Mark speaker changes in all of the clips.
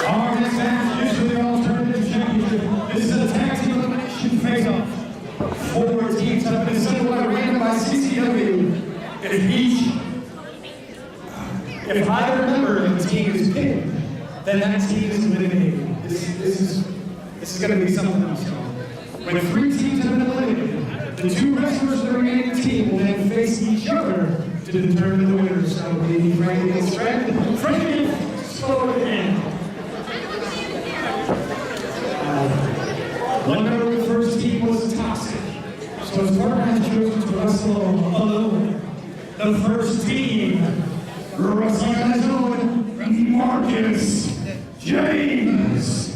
Speaker 1: Our next match is for the Alternative Championship. This is a tag team elimination face-off. 4 teams have been assembled by random by CCW. If either member of the team is picked, then that team is eliminated. This is going to be something else. When 3 teams have been eliminated, the 2 wrestlers of the remaining team will then face each other to determine the winner. So it'll be friend against friend, friend against slow hand. One member of the first team was toxic, so his partner has chosen to wrestle alone. The first team, wrestling on his own, Marcus James.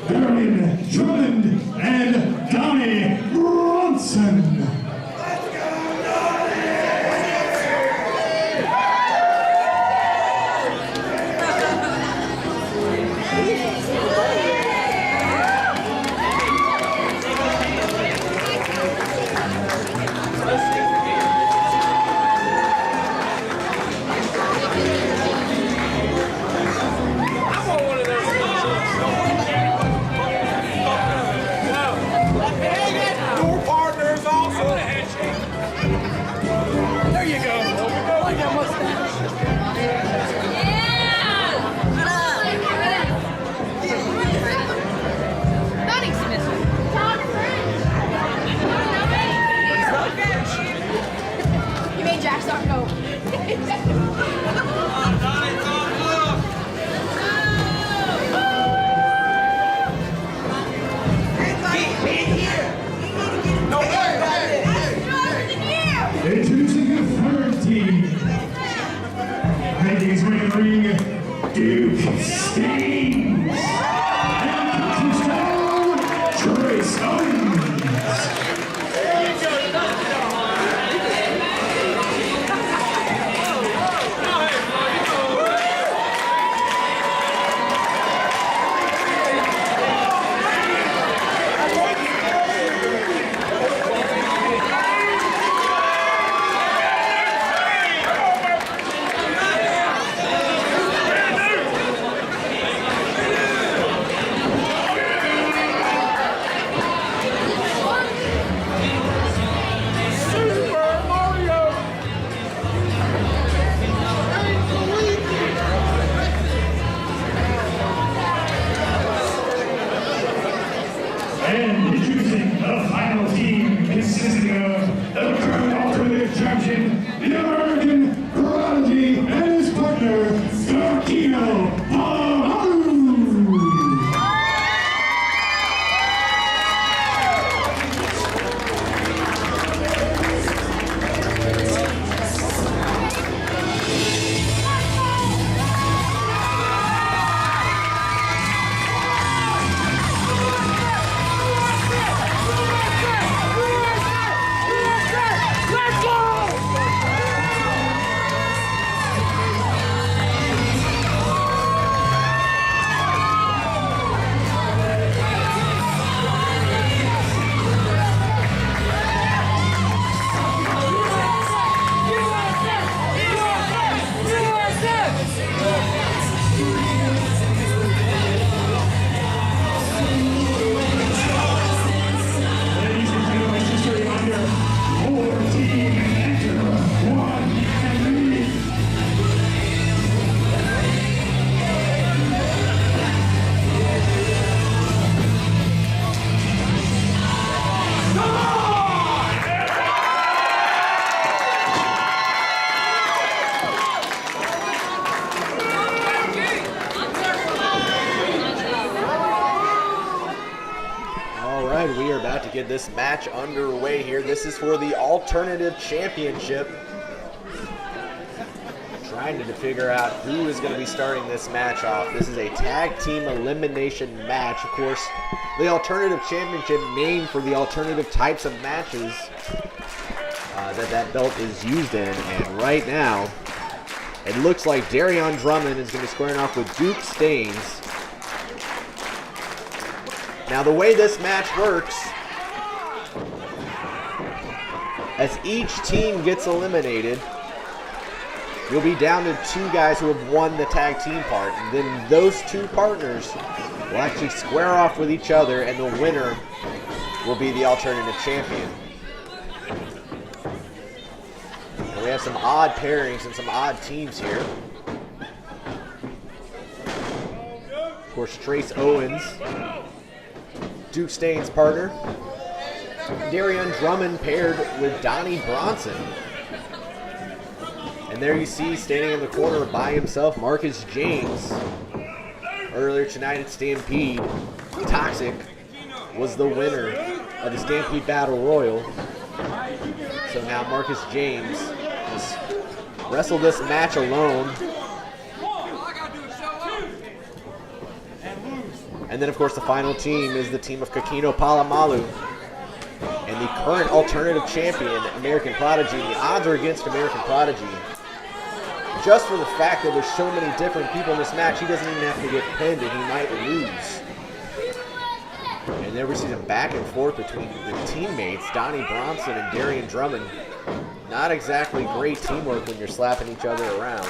Speaker 1: Darryon, Drummond, and Donny, Bronson. Introducing the third team. Making his way to the ring, Staynes. And Stone,
Speaker 2: right, we are about to get this match underway here. This is for the Alternative Championship. Trying to figure out who is going to be starting this match off. This is a tag team elimination match. Of course, the Alternative Championship named for the alternative types of matches that belt is used in. And right now, it looks like Darryon Drummond is going to be squaring off with Duke Staynes. Now the way this match works, as each team gets eliminated, you'll be down to 2 guys who have won the tag team part. And then those 2 partners will actually square off with each other, and the winner will be the alternative champion. And we have some odd pairings and some odd teams here. Of course, Owens, Duke Staynes' partner. Darryon Drummond paired with Donny Bronson. And there you see, standing in the corner by himself, Marcus James. Earlier tonight at Stampede, Toxic was the winner of the Stampede Battle Royal. So now Marcus James has wrestled this match alone. And then, of course, the final team is the team of Kekino, Polamalu, and the current alternative champion, American Prodigy. The odds are against American Prodigy. Just for the fact that there's so many different people in this match, he doesn't even have to get pinned and he might lose. And there we see some back and forth between the teammates, Donny Bronson and Darryon Drummond. Not exactly great teamwork when you're slapping each other around.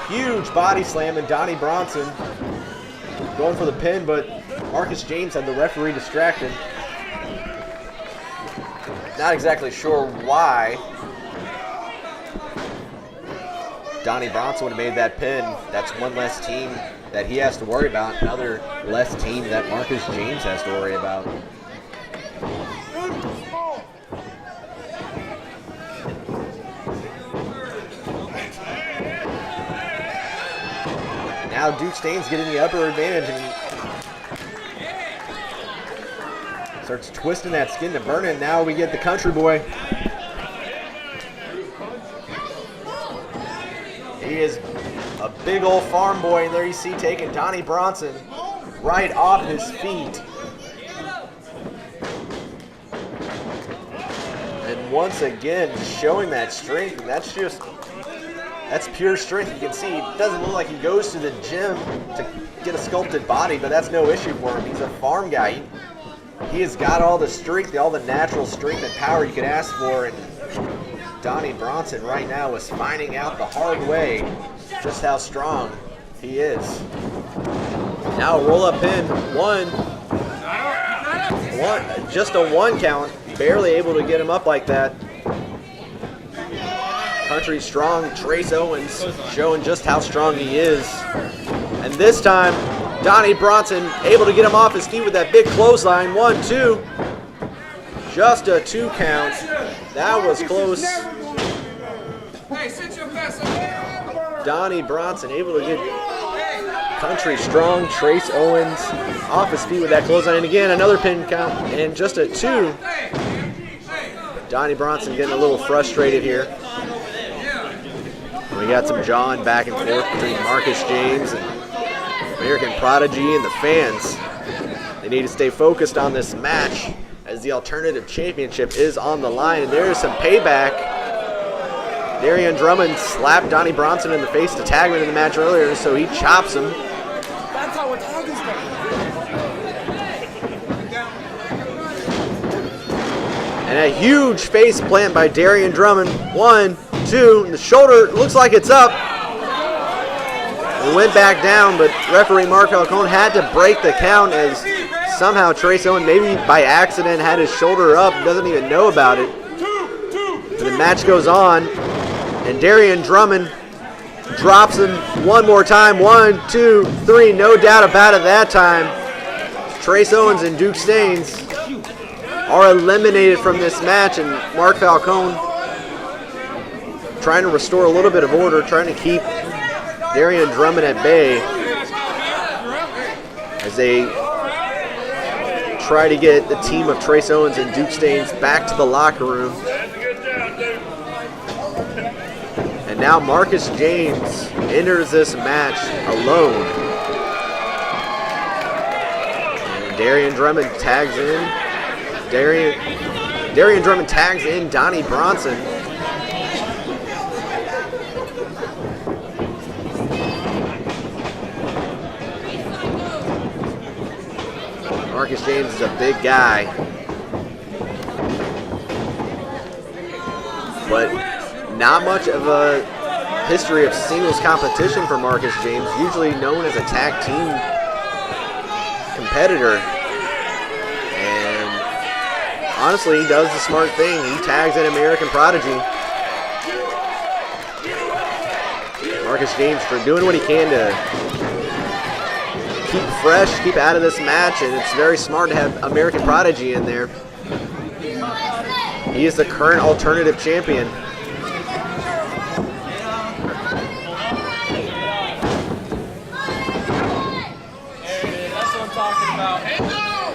Speaker 2: Huge body slam, and Donny Bronson going for the pin, but Marcus James had the referee distracted. Not exactly sure why Donny Bronson would have made that pin. That's one less team that he has to worry about, another less team that Marcus James has to worry about. Now Duke Staynes getting the upper advantage and starts twisting that skin to burn it. Now we get the country boy. He is a big old farm boy, and there you see taking Donny Bronson right off his feet. And once again, showing that strength, and that's pure strength. You can see it doesn't look like he goes to the gym to get a sculpted body, but that's no issue for him. He's a farm guy. He has got all the strength, all the natural strength and power you could ask for. And Donny Bronson right now is finding out the hard way just how strong he is. Now a roll-up pin, one, just a 1 count, barely able to get him up like that. Country strong Owens showing just how strong he is. And this time, Donny Bronson able to get him off his feet with that big clothesline. 1, 2. Just a 2 count. That was close. Donny Bronson able to get country strong Owens off his feet with that clothesline. And again, another pin count and just a 2. Donny Bronson getting a little frustrated here. We got some jawing back and forth between Marcus James and American Prodigy and the fans. They need to stay focused on this match as the Alternative Championship is on the line. And there's some payback. Darryon Drummond slapped Donny Bronson in the face to tag him in the match earlier, so he chops him.
Speaker 3: That's how it's always done.
Speaker 2: And a huge face plant by Darryon Drummond. 1, 2, and the shoulder looks like it's up. It went back down, but referee Mark Falcone had to break the count as somehow Owens, maybe by accident, had his shoulder up, doesn't even know about it. But the match goes on, and Darryon Drummond drops him one more time. 1, 2, 3, no doubt about it that time. Owens and Duke Staynes are eliminated from this match, and Mark Falcone trying to restore a little bit of order, trying to keep Darryon Drummond at bay as they try to get the team of Trace Owens and Duke Staynes back to the locker room. And now Marcus James enters this match alone. And Darryon Drummond tags in. Darryon Drummond tags in Donny Bronson. Marcus James is a big guy, but not much of a history of singles competition for Marcus James, usually known as a tag team competitor. And honestly, he does the smart thing. He tags in American Prodigy. Marcus James for doing what he can to keep fresh, keep out of this match, and it's very smart to have American Prodigy in there. He is the current alternative champion.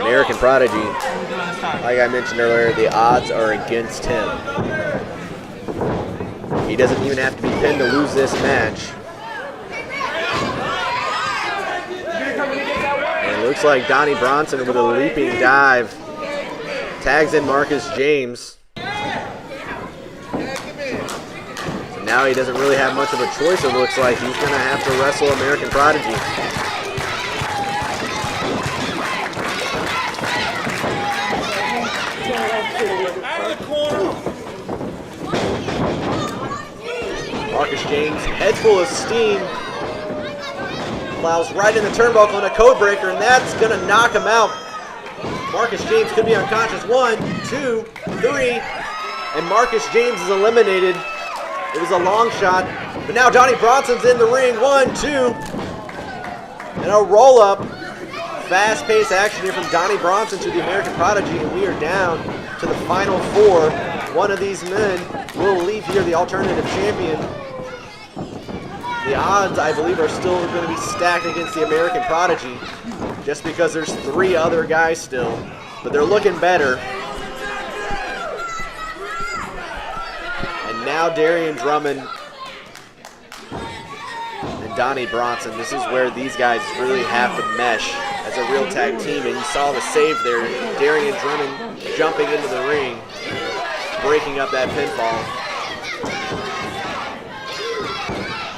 Speaker 2: American Prodigy, like I mentioned earlier, the odds are against him. He doesn't even have to be pinned to lose this match. Looks like Donny Bronson with a leaping dive tags in Marcus James. So now he doesn't really have much of a choice, it looks like. He's going to have to wrestle American Prodigy. Marcus James, head full of steam. Plows right in the turnbuckle and a code breaker, and that's going to knock him out. Marcus James could be unconscious. 1, 2, 3, and Marcus James is eliminated. It was a long shot, but now Donny Bronson's in the ring. 1, 2, and a roll-up. Fast-paced action here from Donny Bronson to the American Prodigy, and we are down to the final 4. One of these men will leave here the alternative champion. The odds, I believe, are still going to be stacked against the American Prodigy just because there's 3 other guys still, but they're looking better. And now Darryon Drummond and Donny Bronson, this is where these guys really have to mesh as a real tag team, and you saw the save there. Darryon Drummond jumping into the ring, breaking up that pinfall.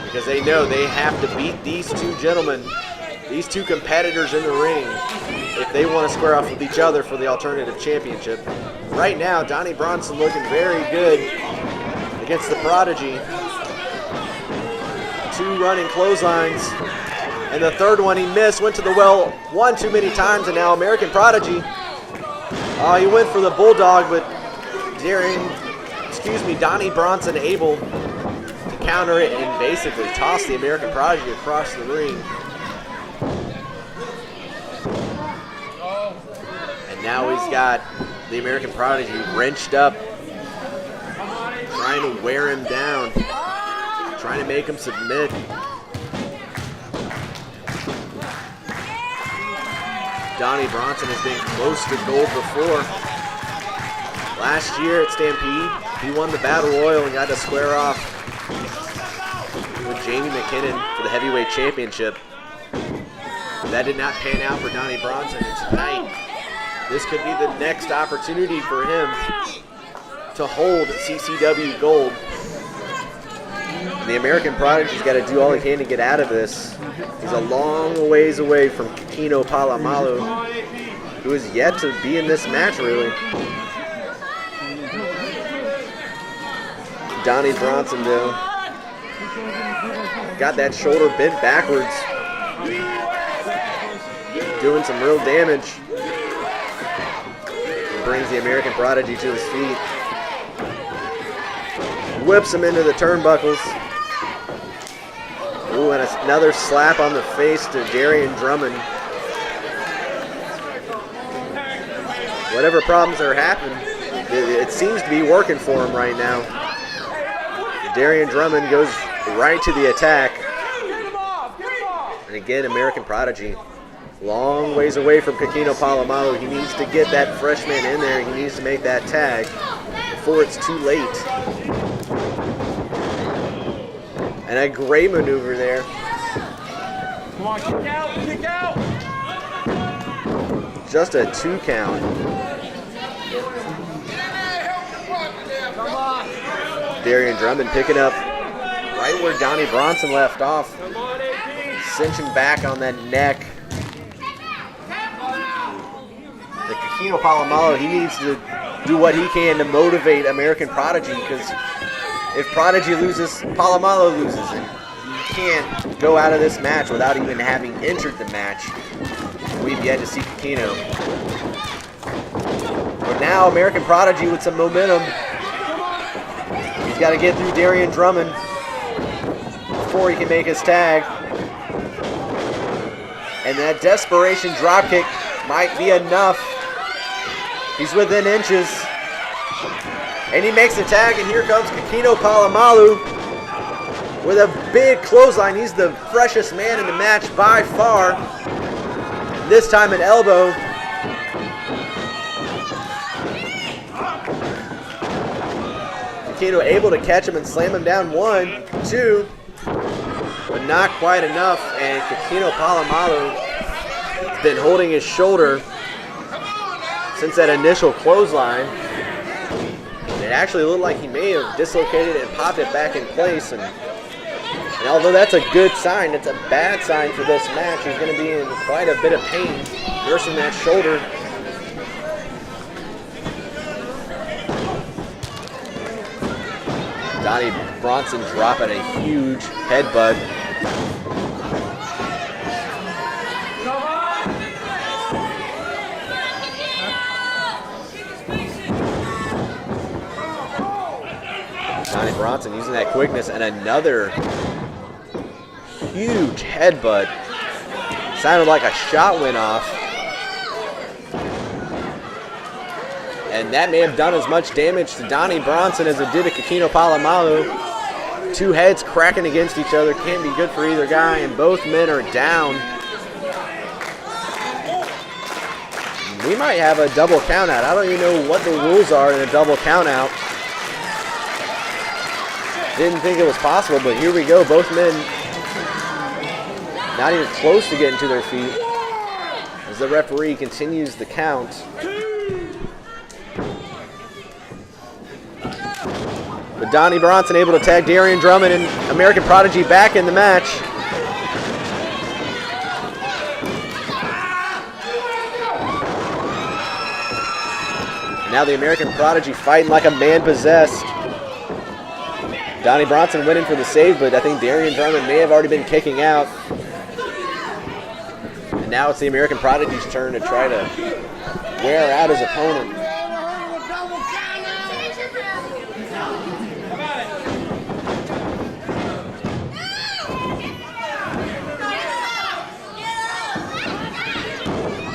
Speaker 2: Because they know they have to beat these 2 gentlemen, these 2 competitors in the ring, if they want to square off with each other for the alternative championship. Right now, Donny Bronson looking very good against the Prodigy. 2 running clotheslines, and the third one he missed, went to the well one too many times, and now American Prodigy. He went for the Bulldog, but Donny Bronson able to counter it and basically toss the American Prodigy across the ring. And now he's got the American Prodigy wrenched up, trying to wear him down, trying to make him submit. Donny Bronson has been close to gold before. Last year at Stampede, he won the Battle Royal and got to square off with Jamie McKinnon for the Heavyweight Championship. That did not pan out for Donny Bronson, and tonight, this could be the next opportunity for him to hold CCW gold. And the American Prodigy's got to do all he can to get out of this. He's a long ways away from Kekino Polamalu, who is yet to be in this match, really. Donny Bronson, though, got that shoulder bent backwards, doing some real damage. Brings the American Prodigy to his feet. Whips him into the turnbuckles. Ooh, and another slap on the face to Darryon Drummond. Whatever problems are happening, it seems to be working for him right now. Darryon Drummond goes right to the attack. And again, American Prodigy, long ways away from Kekino Polamalu. He needs to get that freshman in there. He needs to make that tag before it's too late. And a great maneuver there.
Speaker 3: Come on, kick out, kick out.
Speaker 2: Just a 2 count. Darryon Drummond picking up right where Donny Bronson left off. Cinching back on that neck. The Kekino Polamalu, he needs to do what he can to motivate American Prodigy, because if Prodigy loses, Polamalu loses. And you can't go out of this match without even having entered the match. We've yet to see Kekino. But now American Prodigy with some momentum. He's got to get through Darryon Drummond before he can make his tag. And that desperation dropkick might be enough. He's within inches. And he makes the tag, and here comes Kekino Polamalu with a big clothesline. He's the freshest man in the match by far. This time an elbow. Kekino able to catch him and slam him down. 1, 2, but not quite enough. And Kekino Polamalu has been holding his shoulder since that initial clothesline. It actually looked like he may have dislocated it and popped it back in place. And although that's a good sign, it's a bad sign for this match. He's going to be in quite a bit of pain nursing that shoulder. Donny Bronson dropping a huge headbutt. Donny Bronson using that quickness, and another huge headbutt. Sounded like a shot went off. And that may have done as much damage to Donny Bronson as it did to Kekino Polamalu. 2 heads cracking against each other can't be good for either guy, and both men are down. We might have a double countout. I don't even know what the rules are in a double countout. Didn't think it was possible, but here we go. Both men not even close to getting to their feet as the referee continues the count. But Donny Bronson able to tag Darryon Drummond and American Prodigy back in the match. And now the American Prodigy fighting like a man possessed. Donny Bronson went in for the save, but I think Darryon Drummond may have already been kicking out. And now it's the American Prodigy's turn to try to wear out his opponent.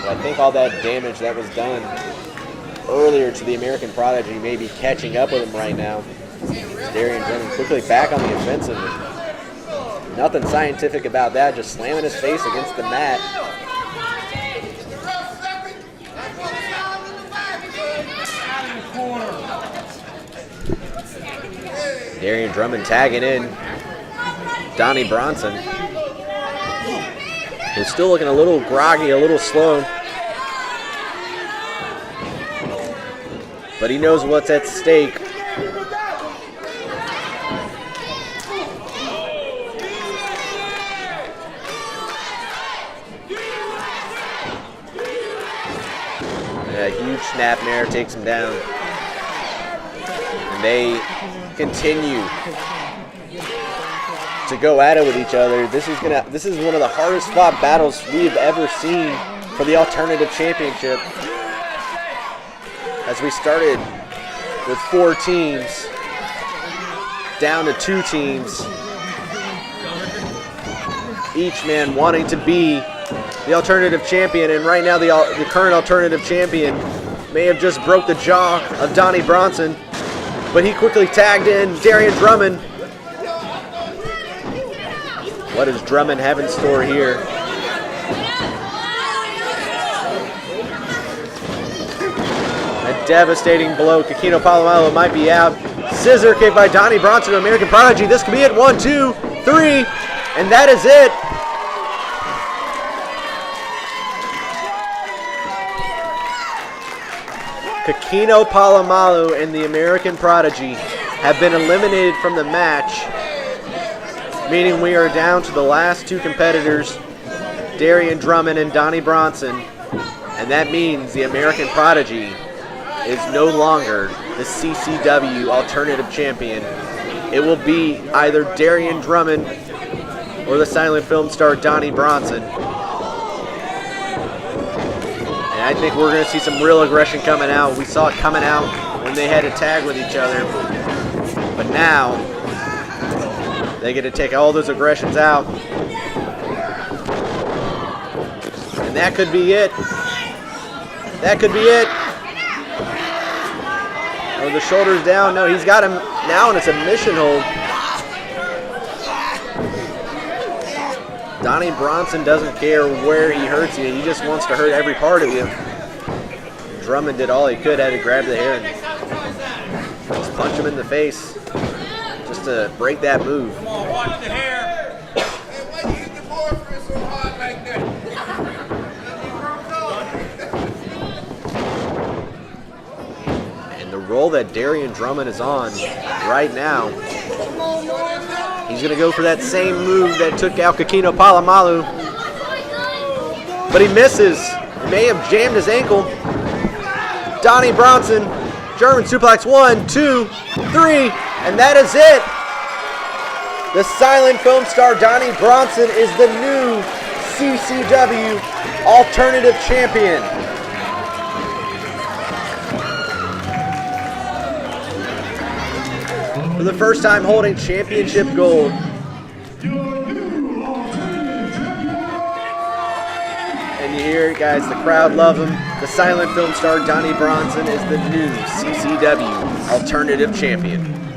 Speaker 2: I think all that damage that was done earlier to the American Prodigy may be catching up with him right now. Darryon Drummond quickly back on the offensive. Nothing scientific about that, just slamming his face against the mat. Darryon Drummond tagging in Donny Bronson, who's still looking a little groggy, a little slow. But he knows what's at stake. A huge snapmare takes him down. And they continue to go at it with each other. This is one of the hardest fought battles we've ever seen for the Alternative Championship. As we started with 4 teams, down to 2 teams, each man wanting to be the alternative champion, and right now the current alternative champion may have just broke the jaw of Donny Bronson, but he quickly tagged in Darryon Drummond What does Drummond have in store here? A devastating blow. Kekino Polamalu might be out. Scissor kick by Donny Bronson to American Prodigy. This could be it. 1, 2, 3, and that is it. Kekino Polamalu and the American Prodigy have been eliminated from the match, meaning we are down to the last two competitors, Darryon Drummond and Donny Bronson, and that means the American Prodigy is no longer the CCW Alternative Champion. It will be either Darryon Drummond or the silent film star Donny Bronson. And I think we're going to see some real aggression coming out. We saw it coming out when they had to tag with each other. But now, they get to take all those aggressions out. And that could be it. That could be it. Oh, the shoulder's down. No, he's got him now, and it's a mission hold. Donny Bronson doesn't care where he hurts you. He just wants to hurt every part of you. Drummond did all he could, had to grab the hair and just punch him in the face just to break that move.
Speaker 3: Come on, watch the hair.
Speaker 2: And the role that Darryon Drummond is on right now, he's going to go for that same move that took out Kekino Polamalu. But he misses. He may have jammed his ankle. Donny Bronson, German suplex, 1, 2, 3, and that is it. The silent film star Donny Bronson is the new CCW Alternative Champion. For the first time holding championship gold. And you hear it, guys, the crowd love him. The silent film star Donny Bronson is the new CCW Alternative Champion.